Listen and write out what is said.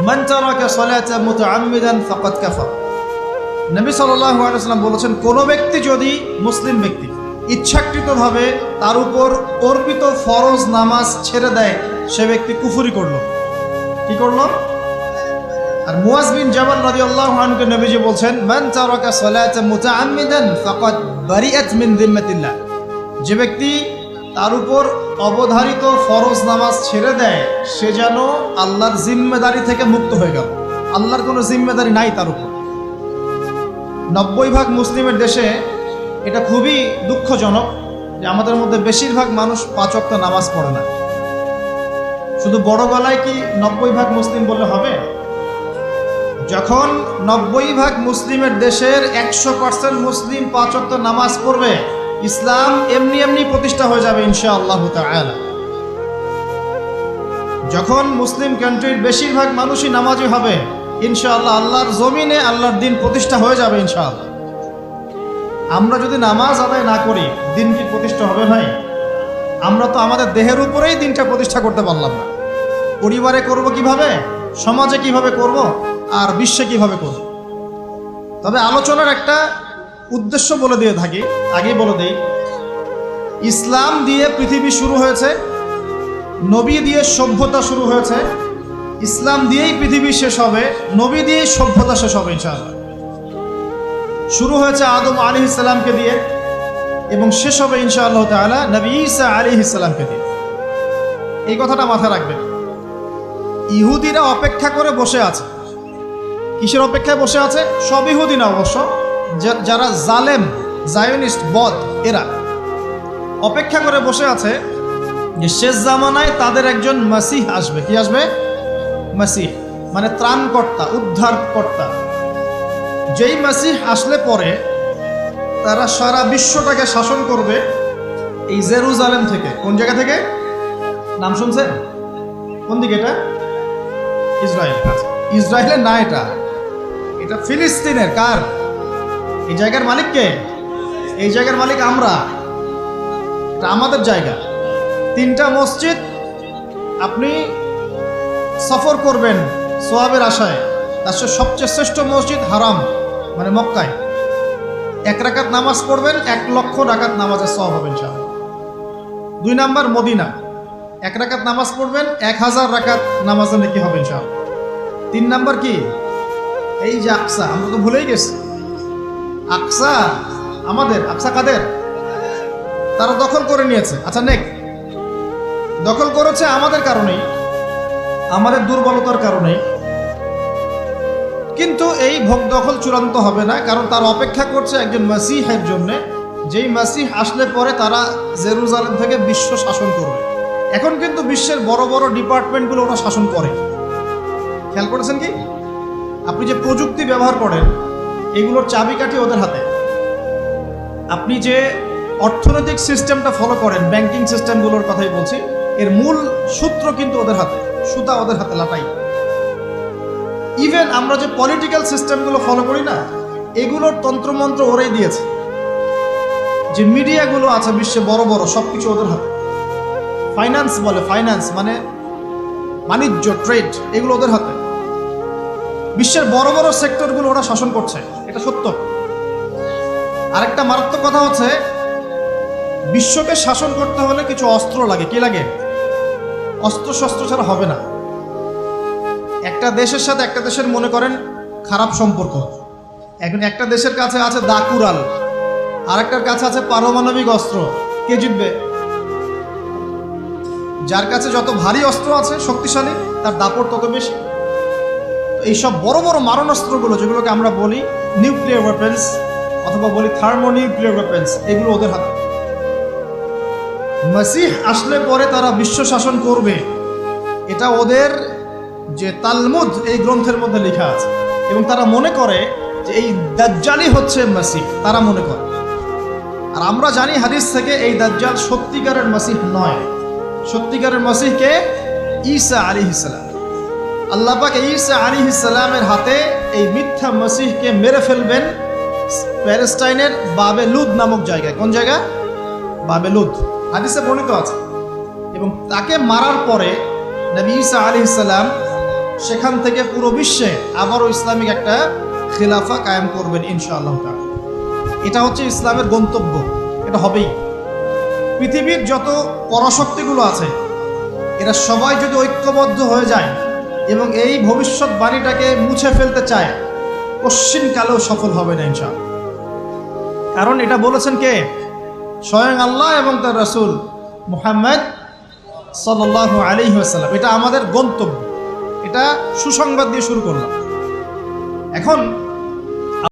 মান তারাকা সালাতা মুতাআম্মিদান ফাকাদ কাফার। নবী সাল্লাল্লাহু আলাইহি ওয়াসাল্লাম বলেছেন, কোন ব্যক্তি যদি, মুসলিম ব্যক্তি, ইচ্ছাকৃতভাবে তার উপর অর্পিত ফরজ নামাজ ছেড়ে দেয়, সে ব্যক্তি কুফরি করলো। কি করলো? আর মুয়াজ বিন জাবাল রাদিয়াল্লাহু আনহুকে নবীজি বলছেন, মান তারাকা সালাতা মুতাআম্মিদান ফাকাদ বারিআত মিন যিম্মাতিল্লাহ। যে ব্যক্তি তার উপর অবধারিত ফরজ নামাজ ছেড়ে দেয়, সে যেন আল্লাহর জিম্মেদারি থেকে মুক্ত হয়ে গেল। আল্লাহর কোনো জিম্মেদারি নাই তার উপর। 90% মুসলিমের দেশে এটা খুবই দুঃখজনক যে আমাদের মধ্যে বেশিরভাগ মানুষ 5 ওয়াক্ত নামাজ পড়ে না। শুধু বড় গলায় কি 90% মুসলিম বললে হবে? যখন 90% মুসলিমের দেশের 100% মুসলিম 5 ওয়াক্ত নামাজ পড়বে, ইসলাম এমনি এমনি প্রতিষ্ঠা হয়ে যাবে ইনশাআল্লাহ তাআলা। যখন মুসলিম কান্ট্রির বেশিরভাগ মানুষই নামাজি হবে, ইনশাআল্লাহ আল্লাহর জমিনে আল্লাহর দিন প্রতিষ্ঠা হয়ে যাবে ইনশাআল্লাহ। আমরা যদি নামাজ আদায় না করি, দিন কি প্রতিষ্ঠা হবে ভাই? আমরা তো আমাদের দেহের উপরেই দিনটা প্রতিষ্ঠা করতে পারলাম না। পরিবারে করব কিভাবে, সমাজে কিভাবে করব, আর বিশ্বে কিভাবে করব? তবে আলোচনার একটা উদ্দেশ্য বলে দিয়ে থাকি, আগেই বলে দেই, ইসলাম দিয়ে পৃথিবী শুরু হয়েছে, নবী দিয়ে সভ্যতা শুরু হয়েছে, ইসলাম দিয়েই পৃথিবী শেষ হবে, নবী দিয়েই সভ্যতা শেষ হবে ইনশাআল্লাহ। শুরু হয়েছে আদম আলাইহিস সালামকে দিয়ে এবং শেষ হবে ইনশাআল্লাহ তাআলা নবী ঈসা আলাইহিস সালামকে দিয়ে। এই কথাটা মাথায় রাখবেন। ইহুদিরা অপেক্ষা করে বসে আছে। কিসের অপেক্ষায় বসে আছে? সব ইহুদি না অবশ্য, যারা জালেম, জায়নিস্ট, বদ, এরা অপেক্ষা করে বসে আছে যে শেষ জামানায় তাদের একজন মাসিহ আসবে। কি আসবে? মাসিহ মানে ত্রাণকর্তা, উদ্ধারকর্তা। যেই মাসিহ আসলে পরে তারা সারা বিশ্বটাকে শাসন করবে এই জেরুজালেম থেকে। কোন জায়গা থেকে? নাম শুনছেন? কোন দিকে এটা? ইসরায়েল। ইসরায়েলের না, এটা ফিলিস্তিনের। কার? এই জায়গার মালিক কে? এই জায়গার মালিক আমরা। এটা আমাদের জায়গা। 3টা মসজিদ আপনি সফর করবেন সোয়াবের আশায়, তার সবচেয়ে শ্রেষ্ঠ মসজিদ হারাম মানে মক্কায়। 1 রাকাত নামাজ পড়বেন, 1 লক্ষ রাকাত নামাজের সওয়াব হবে ইনশাআল্লাহ। 2 নাম্বার মদিনা, 1 রাকাত নামাজ পড়বেন, 1000 রাকাত নামাজের নেকি হবে ইনশাআল্লাহ। 3 নাম্বার কি? এই যে আকসা, আমরা তো ভুলেই গেছি। আকসা আমাদের, আকসা কাদের? তারা দখল করে নিয়েছে। আচ্ছা, দখল করেছে আমাদের কারণেই, আমাদের দুর্বলতার কারণেই। কিন্তু এই ভোগ দখল চূড়ান্ত হবে না, কারণ তারা অপেক্ষা করছে একজন মাসিহের জন্য, যেই মাসিহ আসলে পরে তারা জেরুজালেম থেকে বিশ্ব শাসন করবে। এখন কিন্তু বিশ্বের বড় বড় ডিপার্টমেন্টগুলো ওরা শাসন করে। খেয়াল করেছেন কি? আপনি যে প্রযুক্তি ব্যবহার করেন, এগুলোর চাবিকাঠি ওদের হাতে। আপনি যে অর্থনৈতিক সিস্টেমটা ফলো করেন, ব্যাংকিং সিস্টেমগুলোর কথাই বলছি, এর মূল সূত্র কিন্তু ওদের হাতে, সুতা ওদের হাতে লাটাই। ইভেন আমরা যে পলিটিক্যাল সিস্টেমগুলো ফলো করি না, এগুলোর তন্ত্রমন্ত্র ওরাই দিয়েছে। যে মিডিয়াগুলো আছে বিশ্বে বড় বড়, সবকিছু ওদের হাতে। ফাইন্যান্স বলে, ফাইন্যান্স মানে বাণিজ্য, ট্রেড, এগুলো ওদের হাতে। বিশ্বের বড় বড় সেক্টরগুলো ওরা শাসন করছে, এটা সত্য। আরেকটা মারাত্মক কথা হচ্ছে, বিশ্বকে শাসন করতে হলে কিছু অস্ত্র লাগে। কি লাগে? অস্ত্র শস্ত্র ছাড়া হবে না। একটা দেশের সাথে একটা দেশের মনে করেন খারাপ সম্পর্ক, এখন একটা দেশের কাছে আছে দাকুরাল, আর একটার কাছে আছে পারমাণবিক অস্ত্র। কে জিতবে? যার কাছে যত ভারী অস্ত্র আছে, শক্তিশালী, তার দাপট তত বেশি। এইসব বড় বড় মারণাস্ত্রগুলো, যেগুলোকে আমরা বলি নিউক্লিয়ার ওয়েপেন্স অথবা বলি থার্মোনিউক্লিয়ার ওয়েপেন্স, এগুলো ওদের হাতে। মাসিহ আসলে পরে তারা বিশ্ব শাসন করবে, এটা ওদের যে তালমুদ, এই গ্রন্থের মধ্যে লেখা আছে। এবং তারা মনে করে যে এই দাজ্জালই হচ্ছে মাসিহ, তারা মনে করে। আর আমরা জানি হাদিস থেকে এই দাজ্জাল সত্যিকারের মাসিহ নয়। সত্যিকারের মাসিহকে ঈসা আলাইহিস সালাম। আল্লাহ পাক ঈসা আলাইহিস সালামের হাতে এই মিথ্যা মাসিহকে মেরে ফেলবেন প্যালেস্টাইনের বাবেলুদ নামক জায়গায়। কোন জায়গা? বাবেলুদ, হাদিসে বর্ণিত আছে। এবং তাকে মারার পরে নবী ঈসা আলাইহিস সালাম সেখান থেকে পুরো বিশ্বে আবারও ইসলামিক একটা খিলাফা কায়েম করবেন ইনশাআল্লাহ তাআলা। এটা হচ্ছে ইসলামের গন্তব্য, এটা হবেই। পৃথিবীর যত পরাশক্তিগুলো আছে এরা সবাই যদি ঐক্যবদ্ধ হয়ে যায় এবং এই ভবিষ্যৎবাণীটাকে মুছে ফেলতে চায়, কশ্চিনকালেও সফল হবে না ইনশাআল্লাহ। কারণ এটা বলেছেন কে? স্বয়ং আল্লাহ এবং তার রাসূল মুহাম্মদ সাল্লাল্লাহু আলাইহি ওয়াসাল্লাম। এটা আমাদের গন্তব্য, এটা সুসংবাদ দিয়ে শুরু করলাম। এখন